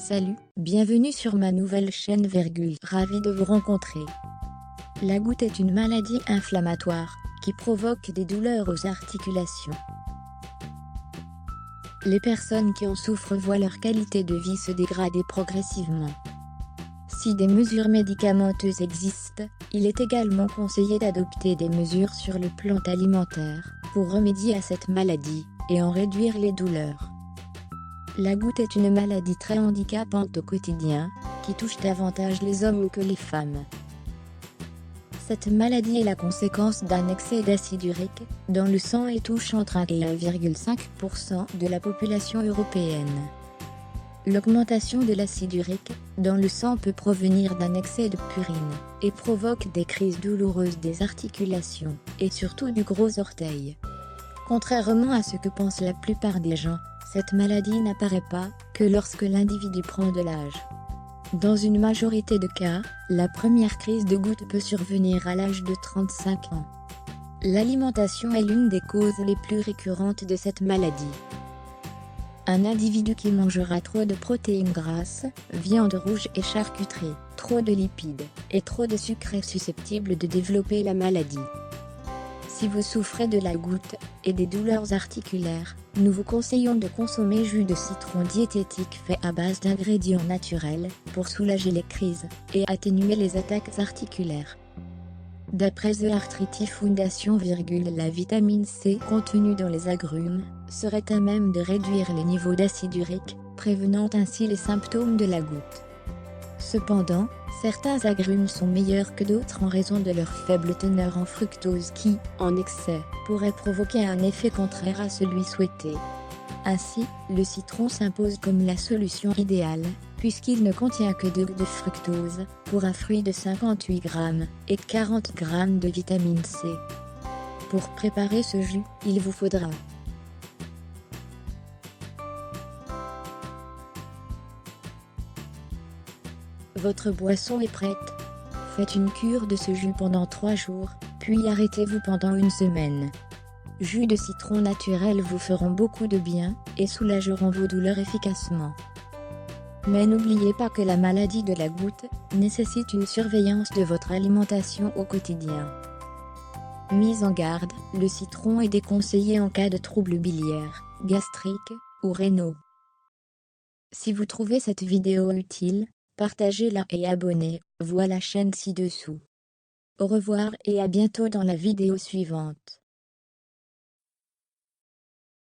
Salut, bienvenue sur ma nouvelle chaîne. Ravi de vous rencontrer. La goutte est une maladie inflammatoire qui provoque des douleurs aux articulations. Les personnes qui en souffrent voient leur qualité de vie se dégrader progressivement. Si des mesures médicamenteuses existent, il est également conseillé d'adopter des mesures sur le plan alimentaire pour remédier à cette maladie et en réduire les douleurs. La goutte est une maladie très handicapante au quotidien, qui touche davantage les hommes que les femmes. Cette maladie est la conséquence d'un excès d'acide urique dans le sang et touche entre 1 et 1,5% de la population européenne. L'augmentation de l'acide urique dans le sang peut provenir d'un excès de purine et provoque des crises douloureuses des articulations et surtout du gros orteil. Contrairement à ce que pensent la plupart des gens, cette maladie n'apparaît pas que lorsque l'individu prend de l'âge. Dans une majorité de cas, la première crise de goutte peut survenir à l'âge de 35 ans. L'alimentation est l'une des causes les plus récurrentes de cette maladie. Un individu qui mangera trop de protéines grasses, viande rouge et charcuterie, trop de lipides et trop de sucre est susceptible de développer la maladie. Si vous souffrez de la goutte et des douleurs articulaires, nous vous conseillons de consommer jus de citron diététique fait à base d'ingrédients naturels pour soulager les crises et atténuer les attaques articulaires. D'après The Arthritis Foundation, la vitamine C contenue dans les agrumes serait à même de réduire les niveaux d'acide urique, prévenant ainsi les symptômes de la goutte. Cependant, certains agrumes sont meilleurs que d'autres en raison de leur faible teneur en fructose qui, en excès, pourrait provoquer un effet contraire à celui souhaité. Ainsi, le citron s'impose comme la solution idéale, puisqu'il ne contient que 2 de fructose, pour un fruit de 58 grammes, et 40 grammes de vitamine C. Pour préparer ce jus, il vous faudra votre boisson est prête. Faites une cure de ce jus pendant 3 jours, puis arrêtez-vous pendant 1 semaine. Jus de citron naturel vous feront beaucoup de bien et soulageront vos douleurs efficacement. Mais n'oubliez pas que la maladie de la goutte nécessite une surveillance de votre alimentation au quotidien. Mise en garde, le citron est déconseillé en cas de troubles biliaires, gastriques ou rénaux. Si vous trouvez cette vidéo utile, partagez-la et abonnez-vous à la chaîne ci-dessous. Au revoir et à bientôt dans la vidéo suivante.